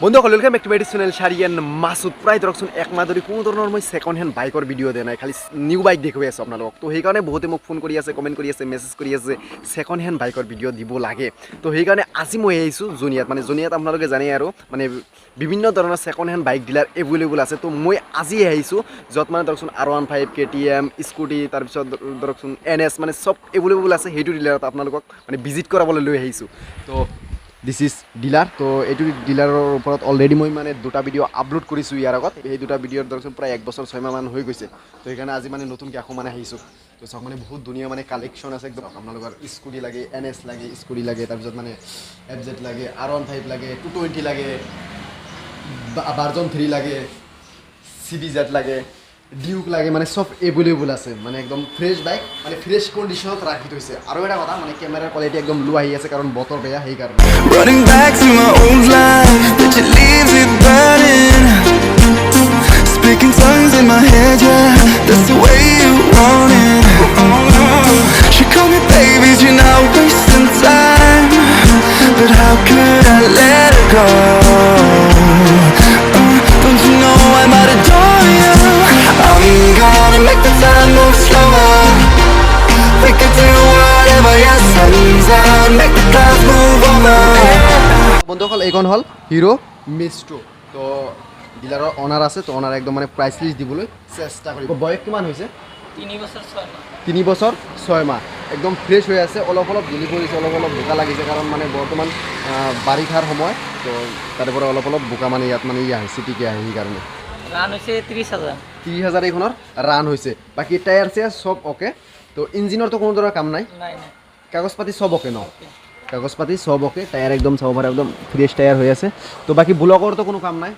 বন্ধুসকল welcome back to my channel ShariaN Masud প্ৰায় ধৰকচোন এক মাহ ধৰি কোনো ধৰণৰ মই সেকেন্ড হ্যান্ড বাইকৰ ভিডিঅ' দিয়া নাই খালি নিউ বাইক দেখুৱাই আছোঁ আপোনালোকক তো সেইকাৰণে বহুতে মোক ফোন কৰি আছে কমেণ্ট কৰি আছে মেছেজ কৰি আছে সেকেন্ড হ্যান্ড বাইকৰ ভিডিঅ' দিব লাগে তো সেইকাৰণে আজি মই আহিছোঁ জনিয়াত জনিয়াত আপোনালোকে জানেই আৰু বিভিন্ন ধৰণৰ second hand bike dealer available আছে তো মই আজি আহিছোঁ য'ত ধৰকচোন R15 KTM স্কুটি তাৰপিছত ধৰকচোন NS সব এভেইলেবল আছে সেইটো ডিলাৰত আপোনালোকক ভিজিট কৰাবলৈ লৈ আহিছোঁ তো দিস ইজ ডিলাৰ তো এইটো ডিলাৰৰ ওপৰত অলৰেডি মই দুটা ভিডিঅ' আপলোড কৰিছোঁ ইয়াৰ আগত এই দুটা ভিডিঅ'ৰ ধৰকচোন প্ৰায় 1 বছৰ 6 মাহমান হৈ গৈছে তো সেইকাৰণে আজি নতুনকৈ আকৌ আহিছোঁ তো চাওক বহুত ধুনীয়া কালেকশ্যন আছে একদম আপোনালোকৰ স্কুটি লাগে NS লাগে স্কুটি লাগে তাৰপিছত FZ লাগে R15 লাগে 220 লাগে ভাৰ্জন 3 লাগে CBZ লাগে ডিউক লাগে সব এভেইলেবল আছে একদম ফ্ৰেছ বাইক ফ্ৰেছ কণ্ডিশ্যনত ৰাখি থৈছে আৰু এটা কথা কেমেৰাৰ কোৱালিটি একদম লো আহি আছে কাৰণ বতৰ বেয়া সেইকাৰণে Running back to my old life, but you leave it burning. Speaking tongues in my head, yeah, that's the way you want it. She called me baby, you're not wasting time, but how could I let her go? Don't you know I might adore you? I'm gonna make the time move slower. We could do whatever your sun's out, make the clouds move over. বন্ধুসকল এইখন হ'ল hero মিষ্ট্ৰো তো ডিলাৰৰ অনাৰ আছে তো অনাৰ একদম price list দিবলৈ চেষ্টা কৰিব বয়স কিমান হৈছে 3 বছৰ 6 মাহ একদম ফ্ৰেছ হৈ আছে অলপ ধূলি পৰিছে অলপ বোকা লাগিছে কাৰণ বৰ্তমান বাৰিষাৰ সময় তো তাৰে পৰা অলপ বোকা ইয়াত আহে চিটিকে আহে সেইকাৰণে ৰান হয়েছে 30,000 এইখনৰ ৰান হৈছে বাকী টায়াৰ চেয়াৰ সব অ'কে তো ইঞ্জিনৰ তো কোনো ধৰণৰ কাম নাই কাগজ পাতি সব অ'কে ন কাগজ পাতি সব অ'কে টায়াৰ একদম চাব পাৰে একদম ফ্ৰেছ টায়াৰ হৈ আছে তো বাকী ব্লকৰ তো কোনো কাম নাই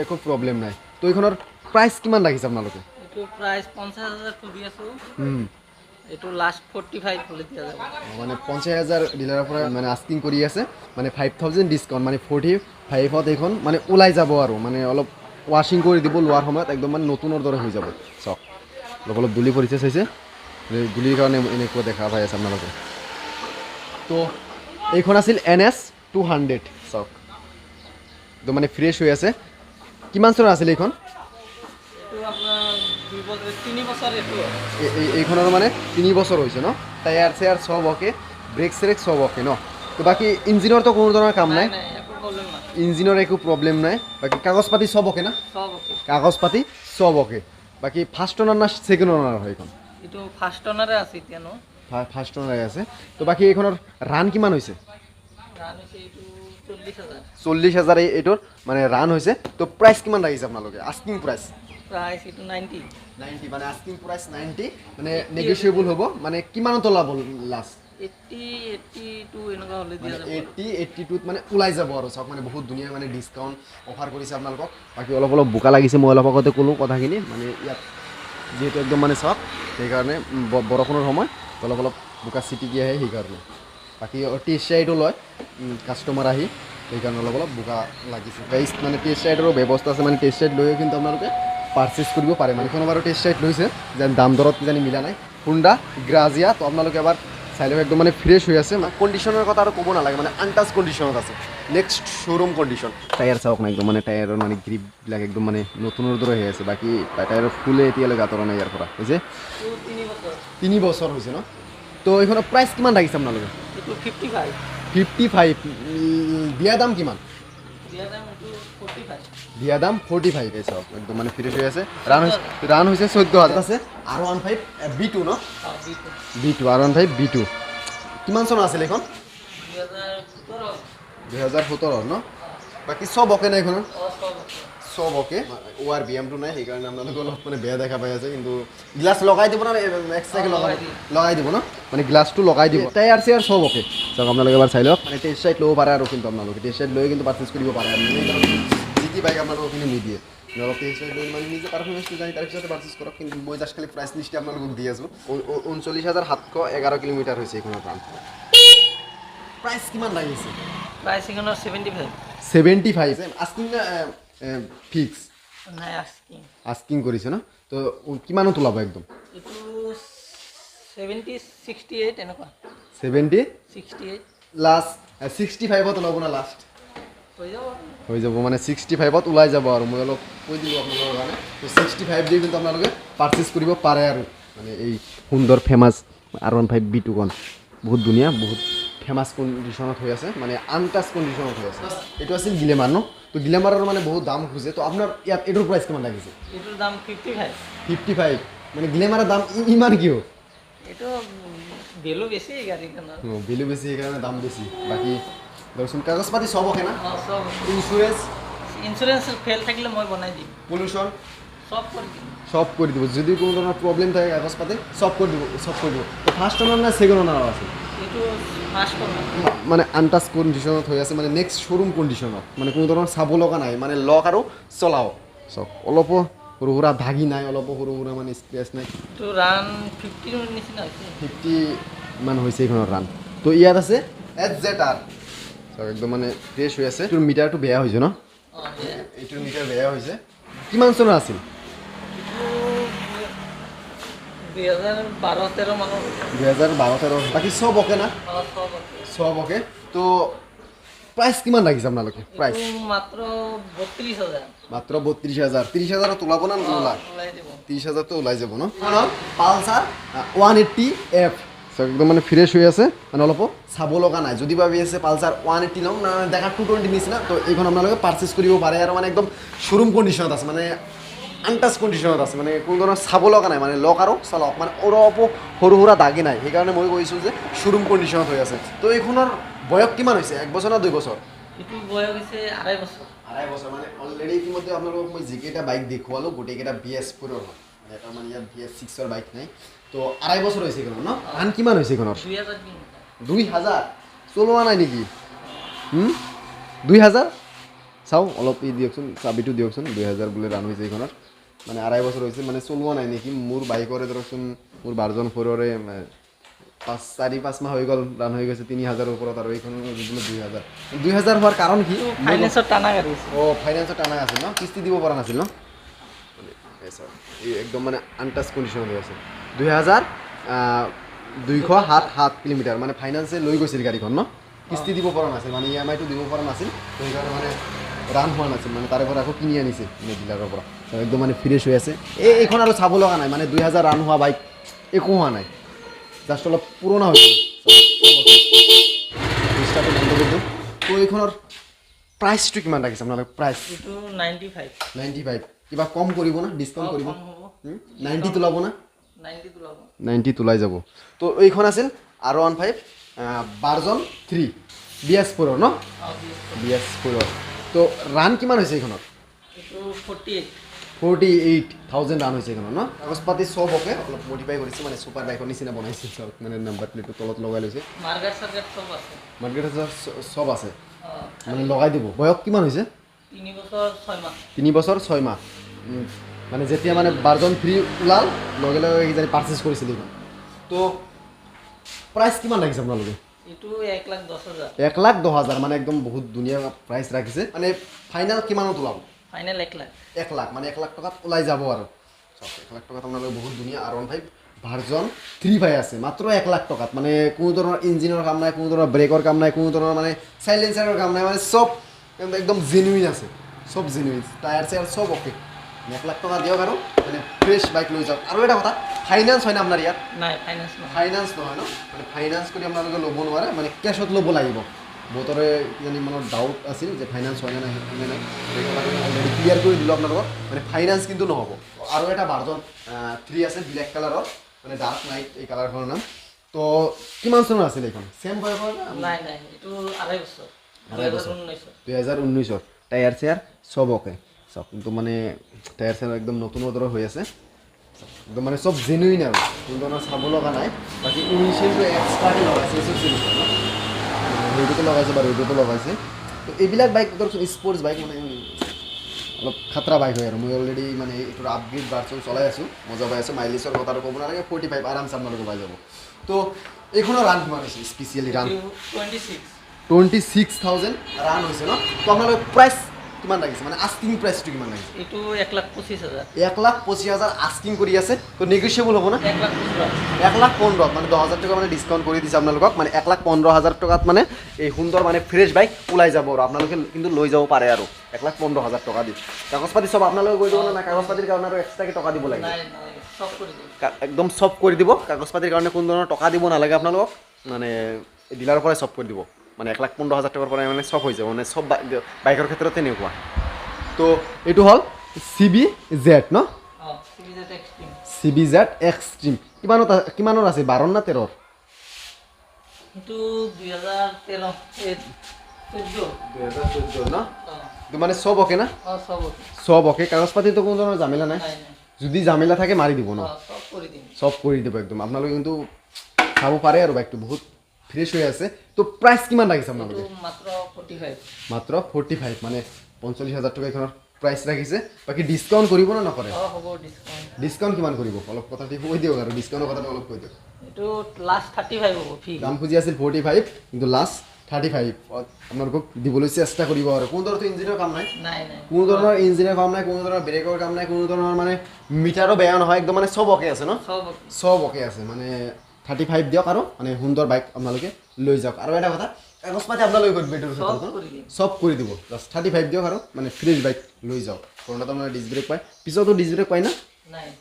একো প্ৰব্লেম নাই তো এইখনৰ প্ৰাইচ কিমান ৰাখিছে আপোনালোকে এইটো প্ৰাইচ 50,000 খুদি আছো এইটো লাষ্ট 45 খুলি দিয়া যাব 50,000 ডিলাৰৰ পৰা আস্কিং কৰি আছে 5,000 ডিসকাউন্ট 45ত এইখন ওলাই যাব আৰু অলপ ওয়াশিং কৰি দিব লোৱাৰ সময়ত একদম নতুনৰ দৰে হৈ যাব চাওক অলপ ধূলি পৰিছে চাইছে ধূলিৰ কাৰণে এনেকুৱা দেখা পাই আছে আপোনালোকে তো এইখন আছিল NS 200 চাওক একদম ফ্ৰেছ হৈ আছে কিমান চনৰ আছিল এইখন এইটো আপোনাৰ 3 বছৰ এইখনৰ 3 বছৰ হৈছে ন টায়াৰ চেয়াৰ সব অ'কে ব্ৰেক চেৰেক সব অ'কে ন তো বাকি ইঞ্জিনৰ তো কোনো ধৰণৰ কাম নাই ইঞ্জিনৰ একো প্ৰব্লেম নাই বাকি কাগজ পাতি সব অ'কে না সব ওকে কাগজ পাতি সব অ'কে বাকি ফাৰ্ষ্ট অনাৰ না সেকেন্ড অনাৰ হয় এইখন এইটো ফাৰ্ষ্ট অনাৰে আছে এতিয়া ন ফাৰ্ষ্ট অনাৰে আছে তো বাকি এইখনৰ ৰান কিমান হৈছে ৰান হৈছে এইটো 40,000 এইটোৰ ৰান হৈছে তো প্ৰাইচ কিমান ৰাখিছে আপোনালোকে আস্কিং প্ৰাইচ এইটো 90 আস্কিং প্ৰাইচ 90 নেগোশিয়েবল হ'ব কিমানত ওলাব লাষ্ট 82 এনেকুৱা হলে দিয়া যাব 82 ওলাই যাব আৰু চাওক বহুত ধুনীয়া ডিসকাউন্ট অফাৰ কৰিছে আপোনালোকক বাকি অলপ বোকা লাগিছে মই অলপ আগতে ক'লো কথাখিনি ইয়াত যেহেতু একদম চাওক সেইকাৰণে বৰষুণৰ সময় অলপ বোকা চিটিকি আহে সেইকাৰণে বাকি টেষ্ট ৰাইডো লয় কাষ্টমাৰ আহি সেইকাৰণে অলপ বোকা লাগিছে গাইজ টেষ্ট ৰাইডৰো ব্যৱস্থা আছে টেষ্ট ৰাইড লৈও কিন্তু আপোনালোকে পাৰ্চেছ কৰিব পাৰে কোনো বাৰু টেষ্ট ৰাইড লৈছে যেন দাম দৰত কিজানি মিলা নাই হুণ্ডা গ্ৰাজিয়া তো আপোনালোকে এবাৰ চাই লওক একদম ফ্ৰেছ হৈ আছে কণ্ডিশ্যনৰ কথা আৰু ক'ব নালাগে আনটাচ কণ্ডিশ্যনত আছে নেক্সট শ্ব'ৰুম কণ্ডিশ্যন টায়াৰ চাওক না একদম টায়াৰৰ গ্ৰিপবিলাক একদম নতুনৰ দৰে হৈ আছে বাকী টায়াৰৰ ফুলে এতিয়ালৈকে আঁতৰা নাই ইয়াৰ পৰা হৈছে 3 বছৰ হৈছে ন তো এইখনৰ প্ৰাইচ কিমান ৰাখিছে আপোনালোকে 55 দিয়া দাম কিমান দিয়া দাম 45 এই চাওক একদম ফ্ৰেছ হৈ আছে ৰান হৈছে 14,000 আছে R15 B2 ন B2 R15 B2 কিমান চন আছিল এইখন 2017 ন বাকি সব অ'কে নাই এইখনৰ সব অ'কে ORBM টো নাই সেইকাৰণে আপোনালোকে অলপ বেয়া দেখা পাই আছে কিন্তু গ্লাছ লগাই দিব না এক্সট্ৰাকে লগাই দিব ন গ্লাছটো লগাই দিব টায়াৰ চেয়াৰ সব অ'কে চাওক আপোনালোকে এবাৰ চাই লওক টেষ্ট ৰাইড ল'ব পাৰে আৰু কিন্তু আপোনালোকে টেষ্ট ৰাইড লৈ কিন্তু পাৰ্চেছ কৰিব পাৰে জিটি বাইক আপোনালোকক কিন্তু নিদিয়ে অলপ টেষ্ট ৰাইড লৈ নিজে পাৰফৰ্মেঞ্চটো জানি তাৰপিছতে পাৰ্চেছ কৰক কিন্তু মই জাষ্ট খালি প্ৰাইচ লিষ্টে আপোনালোকক দি আছোঁ 39,711 কিলোমিটাৰ হৈছে এইখনৰ দাম প্ৰাইচ কিমান লাগিছে প্ৰাইচ এখনৰ 75 আস্কিং ফিক্স নাই আস্কিং কৰিছে ন তো কিমানত ওলাব একদম এইটো 70 68 এনেকুৱা 70 68 লাষ্ট 65ত ওলাব না লাষ্ট হৈ যাব মানে 65ত ওলাই যাব আৰু মই অলপ কৈ দিলোঁ আপোনালোকৰ কাৰণে তো 65 দিয়ে কিন্তু আপোনালোকে পাৰচেজ কৰিব পাৰে আৰু মানে এই সুন্দৰ ফেমাছ R15 B2 বহুত ধুনীয়া বহুত ফেমাছ কণ্ডিশ্যনত হৈ আছে মানে আনটাচ কণ্ডিশ্যনত হৈ আছে এইটো আছিল গ্লেমাৰ ন তো গ্লেমাৰৰ মানে বহুত দাম খুজে তো আপোনাৰ ইয়াত এইটোৰ প্ৰাইচ কিমান লাগিছে এইটোৰ দাম 55 মানে গ্লেমাৰৰ দাম ইমান কিয় এইটো ভেলু বেছি গাড়ীখনৰ ভেলু বেছি সেইকাৰণে দাম বেছি বাকী ধৰকচোন কাগজ পাতি চব অকে না চব ইঞ্চুৰেঞ্চ ফেল থাকিলে মই বনাই দিম পলিউশ্যন সব কৰি দিম দিব যদি কোনো ধৰণৰ প্ৰব্লেম থাকে কাগজ পাতি চব কৰি দিব তো ফাৰ্ষ্ট অনাৰ নে ছেকেণ্ড অনাৰ আছে এইটো ফাৰ্ষ্ট অনাৰ মানে আনটাচ কণ্ডিশ্যনত হৈ আছে মানে নেক্সট শ্ব'ৰুম কণ্ডিশ্যনত মানে কোনো ধৰণৰ চাব লগা নাই মানে লক আৰু চলাও চব অলপো সৰু সুৰা ভাগি নাই অলপো সৰু সুৰা মানে স্ক্ৰেচ নাই তো ৰান 50 নিচিনা হৈছে 50 মান হৈছে এইখনৰ ৰান তো ইয়াত আছে SZR চব একদম মানে ফ্ৰেছ হৈ আছে তোৰ মিটাৰটো বেয়া হৈছে ন এইটোৰ মিটাৰ বেয়া হৈছে কিমান চনৰ আছিল 2012-13 মানৰ 2012-13 বাকী চব অকে না সব অকে তো প্ৰাইচ কিমান লাগিছে আপোনালোকে প্ৰাইচ মাত্ৰ 32000 মাত্ৰ 33000 তোলাব না নোলায় ওলাই দিব 30000 তো ওলাই যাব ন পালচাৰ 180F একদম মানে ফ্ৰেছ হৈ আছে মানে অলপ চাব লগা নাই যদি ভাবি আছে পালচাৰ 180 ল'ম না দেখা 220 নিচিনা তো এইখন আপোনালোকে পাৰচেজ কৰিব পাৰে আৰু মানে একদম শ্ব'ৰুম কণ্ডিশ্যনত আছে মানে আনটাচ কণ্ডিশ্যনত আছে মানে কোনো ধৰণৰ চাব লগা নাই মানে লক আৰু চলক মানে অলপো সৰু সুৰা দাগি নাই সেইকাৰণে মই কৈছোঁ যে শ্ব'ৰুম কণ্ডিশ্যনত হৈ আছে তো এইখনৰ বয়স কিমান হৈছে 1 বছৰ না 2 বছৰ এইটো বয়স হৈছে 2.5 বছৰ 2.5 বছৰ মানে অলৰেডি ইতিমধ্যে আপোনালোকক মই যিকেইটা বাইক দেখুৱালোঁ গোটেইকেইটা BS4 হয় মানে এটা মানে ইয়াত BS6ৰ বাইক নাই তো 2.5 বছৰ হৈছে এইখনৰ ন আন কিমান হৈছে এইখনৰ 2000 চলোৱা নাই নেকি 2000 চাওঁ অলপ দিয়কচোন চাবিটো দিয়কচোন 2000 বোলে ৰান হৈছে এইখনৰ মানে 2.5 বছৰ হৈছে মানে চলোৱা নাই নেকি মোৰ বাইকৰে ধৰকচোন মোৰ ভাৰ্জন 4ৰে 4-5 মাহ হৈ গ'ল ৰান হৈ গৈছে 3000ৰ ওপৰত আৰু এইখনৰ বোলে 2000 হোৱাৰ কাৰণ কি ফাইনেন্সৰ টানা গাড়ী ফাইনেন্সৰ টানা আছিল ন কিস্তি দিব পৰা নাছিল ন এই একদম মানে আনটাচ কণ্ডিশ্যন হৈ আছে 2,207 কিলোমিটাৰ মানে ফাইনেন্সে লৈ গৈছিল গাড়ীখন ন কিস্তি দিব পৰা নাছিল মানে EMI-টো দিব পৰা নাছিল তো সেইকাৰণে মানে ৰান হোৱা নাছিল মানে তাৰে পৰা আকৌ কিনি আনিছে ডিলাৰৰ পৰা একদম মানে ফ্ৰেছ হৈ আছে এইখন আৰু চাব লগা নাই মানে 2000 ৰান হোৱা বাইক একো হোৱা নাই জাষ্ট অলপ পুৰণা হৈছে তো এইখনৰ প্ৰাইচটো কিমান ৰাখিছে আপোনালোকে প্ৰাইচ এইটো 95 কিবা কম কৰিব না ডিছকাউণ্ট কৰিব 90 তোলাব না 90 তোলাই যাব তো এইখন আছিল R15 ভাৰ্জন 3 BS4 ন BS4 তো ৰান কিমান হৈছে এইখনত এইটো 48,000 ৰান হৈছে এইখনত ন কাগজ পাতি চব অকে অলপ মডিফাই কৰিছে মানে ছুপাৰ বাইকৰ নিচিনা বনাইছে চব মানে নাম্বাৰ প্লেটটো তলত লগাই লৈছে মাৰ্কেট চব আছে চব আছে মানে লগাই দিব বয়স কিমান হৈছে 3 বছৰ 6 মাহ মানে যেতিয়া মানে ভাৰ্জন 3 ওলাল লগে লগে কিজানি পাৰচেজ কৰিছিল এইখন তো প্ৰাইচ কিমান লাগিছে আপোনালোকে এইটো 1,10,000 1,10,000 মানে একদম বহুত ধুনীয়া প্ৰাইচ ৰাখিছে মানে ফাইনেল কিমানত ওলাব ফাইনেল 1 লাখ মানে 1 লাখ টকাত ওলাই যাব আৰু 1 লাখ টকাত আপোনালোকে বহুত ধুনীয়া R15 ভাৰ্জন 3 পাই আছে মাত্ৰ 1 লাখ টকাত মানে কোনো ধৰণৰ ইঞ্জিনৰ কাম নাই কোনো ধৰণৰ ব্ৰেকৰ কাম নাই কোনো ধৰণৰ মানে সাইলেন্সাৰৰ কাম নাই মানে চব একদম জেনুইন আছে চব জেনুইন টায়াৰ চায়াৰ চব অকে 1 লাখ টকা দিয়ক আৰু মানে ফ্ৰেছ বাইক লৈ যাওক আৰু এটা কথা ফাইনেন্স হয় না আপোনাৰ ইয়াত নাই ফাইনেন্স নহয় ন মানে ফাইনেন্স কৰি আপোনালোকে ল'ব নোৱাৰে মানে কেছত ল'ব লাগিব বহুতৰে কিজানি মনত ডাউট আছিল যে ফাইনেন্স হয় নে নাই অলৰেডি ক্লিয়াৰ কৰি দিলোঁ আপোনালোকক মানে ফাইনেন্স কিন্তু নহ'ব আৰু এটা ভাৰ্জন 3 আছে ব্লেক কালাৰৰ মানে ডাৰ্ক নাইট এই কালাৰখনৰ নাম তো কিমান চনৰ আছিল এইখন চেম বয়সৰ নাই এইটো 2.5 বছৰ 2019 টায়াৰ চেয়াৰ চব অকে চব কিন্তু মানে টায়াৰ চেয়াৰ একদম নতুন ধৰণৰ হৈ আছে একদম মানে চব জেনুইন আৰু কোনো ধৰণৰ চাব লগা নাই বাকী উইনচিলটো এক্সট্ৰাকৈ লগাইছে সেইটোতো লগাইছে বাৰু এইটোতো লগাইছে তো এইবিলাক বাইক ধৰকচোন স্পৰ্টছ বাইক মানে অলপ খাতৰা বাইক হয় আৰু মই অলৰেডি মানে এইটোৰ আপগ্ৰেড ভাৰ্চন চলাই আছোঁ মজা পাই আছোঁ মাইলেজৰ কথা আৰু ক'ব নালাগে 45 আৰামছে আপোনালোকে পাই যাব তো এইখনৰ ৰান কিমান হৈছে স্পেচিয়েলি ৰান 26,000 ৰান হৈছে ন তো আপোনালোকে প্ৰাইচ কিমান লাগিছে মানে আস্কিং প্ৰাইচটো কিমান লাগিছে এইটো 1,25,000 1,25,000 আস্কিং কৰি আছে তো নেগোচিয়েবল হ'ব না 1,15,000 1,15,000 মানে 10,000 টকা মানে ডিছকাউণ্ট কৰি দিছে আপোনালোকক মানে 1,15,000 টকাত মানে এই সুন্দৰ মানে ফ্ৰেছ বাইক ওলাই যাব আৰু আপোনালোকে কিন্তু লৈ যাব পাৰে আৰু 1,15,000 টকা দি কাগজ পাতি চব আপোনালোকে কৈ দিব না কাগজ পাতিৰ কাৰণে আৰু এক্সট্ৰাকৈ টকা দিব লাগিব নাই সব কৰি দিম একদম চব কৰি দিব কাগজ পাতিৰ কাৰণে কোনো ধৰণৰ টকা দিব নালাগে আপোনালোকক মানে ডিলাৰৰ পৰাই চব কৰি দিব মানে 1,15,000 টকাৰ পৰা মানে চব হৈ যাব মানে চব বাইকৰ ক্ষেত্ৰত তেনেকুৱা তো এইটো হ'ল CBZ ন CBZ এক্সট্ৰিম CBZ এক্সট্ৰিম কিমানৰ আছে 12 না 13 এইটো 2013 2014 ন তো মানে সব ওকে না সব ওকে কাগজ পাতিতো কোনো ধৰণৰ ঝামেলা নাই যদি ঝামেলা থাকে মাৰি দিব ন সব কৰি দিম সব কৰি দিব একদম আপোনালোকে কিন্তু চাব পাৰে আৰু বাইকটো বহুত ফ্ৰেছ হৈ আছে তো প্ৰাইচ কিমান লাগিছে আপোনালোকে মাত্ৰ 45 মানে 45,000 টকা এখনৰ প্ৰাইচ ৰাখিছে বাকি ডিসকাউন্ট কৰিব না নকৰে হ'ব ডিসকাউন্ট কিমান কৰিব অলপ কথাটি কৈ দিওক আৰু ডিসকাউন্টৰ কথাটো অলপ কৈ দিওক এটো লাষ্ট 35 হ'ব ফি দাম খুজি আছিল 45 কিন্তু লাষ্ট 35 আপোনালোকক দিবলৈ চেষ্টা কৰিব আৰু কোন ধৰণৰ ইঞ্জিনৰ কাম নাই কোন ধৰণৰ ইঞ্জিনৰ কাম নাই কোন ধৰণৰ ব্ৰেকৰ কাম নাই কোন ধৰণৰ মানে মিটাৰো বেয়া নহয় একদম মানে সব ওকে আছে ন সব ওকে আছে মানে 35 দিয়ক আৰু মানে সুন্দৰ বাইক আপোনালোকে লৈ যাওক আৰু এটা কথা কাগজ পাতি আপোনালোকে কৰি বেটৰ ক্ষেত্ৰত সব কৰি দিব জাস্ট 35 দিয়ক আৰু মানে ফ্ৰেছ বাইক লৈ যাওক ফ্ৰণ্টত মানে ডিস্ক ব্ৰেক পায় পিছতো ডিস্ক ব্ৰেক পায় না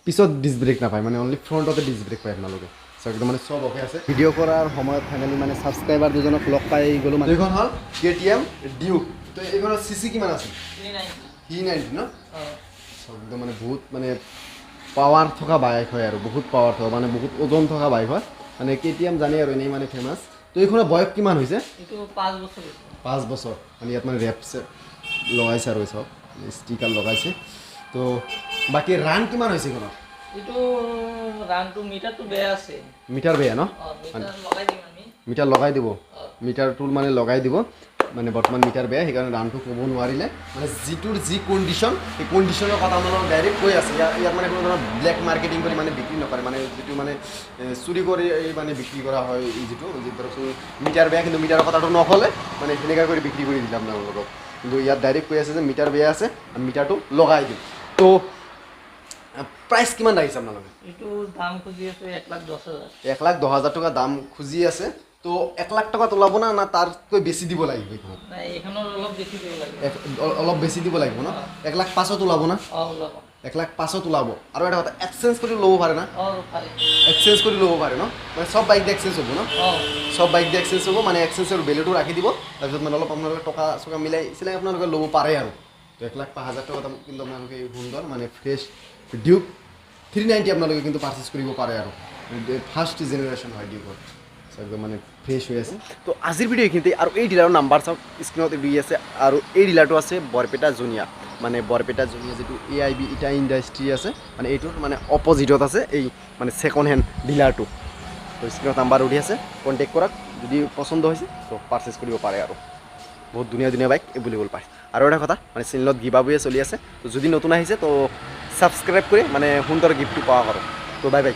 পিছত ডিস্ক ব্ৰেক নাপায় মানে অনলি ফ্ৰণ্টতে ডিস্ক ব্ৰেক পায় আপোনালোকে একদম মানে সব ওকে আছে ভিডিঅ' কৰাৰ সময়ত ফাইনেলি মানে ছাবস্ক্ৰাইবাৰ দুজনক লগ পাই গ'লো মানে এইখন হ'ল KTM Duke তো এইখনৰ CC কিমান আছে 390 ন একদম মানে বহুত মানে পাৱাৰ থকা বাইক হয় আৰু বহুত পাৱাৰ থকা মানে বহুত ওজন থকা বাইক হয় মানে KTM জানে আৰু এনেই মানে ফেমাছ তো এইখনৰ বয়স কিমান হৈছে এইটো 5 বছৰ 5 বছৰ মানে ইয়াত মানে ৰেপ লগাইছে আৰু সব ষ্টিকাৰ লগাইছে তো বাকি ৰান কিমান হৈছে এইখনৰ এইটো ৰানটো মিটাৰটো বেয়া আছে মিটাৰ বেয়া ন মিটাৰ লগাই দিব মিটাৰটো মানে লগাই দিব মানে বৰ্তমান মিটাৰ বেয়া সেইকাৰণে ৰানটো ক'ব নোৱাৰিলে মানে যিটোৰ যি কণ্ডিশ্যন সেই কণ্ডিশ্যনৰ কথা মানে ডাইৰেক্ট কৈ আছে ইয়াত মানে কোনো ধৰণৰ ব্লেক মাৰ্কেটিং কৰি মানে বিক্ৰী নকৰে মানে যিটো মানে চুৰি কৰি মানে বিক্ৰী কৰা হয় যিটো ধৰকচোন মিটাৰ বেয়া কিন্তু মিটাৰৰ কথাটো নক'লে মানে সেনেকৈ কৰি বিক্ৰী কৰি দিলে আপোনালোকক কিন্তু ইয়াত ডাইৰেক্ট কৈ আছে যে মিটাৰ বেয়া আছে মিটাৰটো লগাই দিম তো প্ৰাইচ কিমান ৰাখিছে আপোনালোকে এইটো দাম খুজি আছে 1,10,000 1,10,000 টকা দাম খুজি আছে তো 1,00,000 টকা তোলাব না তাতকৈ বেছি দিব লাগিব এইখনত নাই এইখনৰ অলপ বেছি দিব লাগিব অলপ বেছি দিব লাগিব ন 1,05,000 তোলাব না 1,05,000 তোলাব আৰু এটা কথা এক্সচেঞ্জ কৰি ল'ব পাৰে না পাৰে এক্সচেঞ্জ কৰি ল'ব পাৰে ন মানে সব বাইক এক্সচেঞ্জ হ'ব ন সব বাইক এক্সচেঞ্জ হ'ব মানে এক্সচেঞ্জৰ ভেলুটো ৰাখি দিব তাৰপিছত মানে অলপ আপোনালোকে টকা চকা মিলাই চিলাই আপোনালোকে ল'ব পাৰে আৰু তো 1,05,000 টকা কিন্তু আপোনালোকে সুন্দৰ মানে ফ্ৰেছ ডিউক 390 আপোনালোকে কিন্তু পাৰ্চেছ কৰিব পাৰে আৰু ফাৰ্ষ্ট জেনেৰেশ্যন হয় ডিউকৰ একদম মানে ফ্ৰেছ হৈ আছে তো আজিৰ ভিডিঅ' এইখিনিতে আৰু এই ডিলাৰৰ নাম্বাৰ চাওক স্ক্ৰীণত দি আছে আৰু এই ডিলাৰটো আছে বৰপেটা জনিয়া মানে বৰপেটা জনিয়া যিটো AIB ইটা ইণ্ডাষ্ট্ৰী আছে মানে এইটোৰ মানে অপজিটত আছে এই মানে ছেকেণ্ড হেণ্ড ডিলাৰটো তো স্ক্ৰীণত নাম্বাৰ উঠি আছে কণ্টেক্ট কৰক যদি পচন্দ হৈছে তো পাৰ্চেছ কৰিব পাৰে আৰু বহুত ধুনীয়া ধুনীয়া বাইক এভেইলেবল পায় আৰু এটা কথা মানে চেনেলত গিভাৱে চলি আছে তো যদি নতুন আহিছে তো ছাবস্ক্ৰাইব কৰি মানে সুন্দৰ গিফ্টটো পোৱা কৰক তো বাই বাই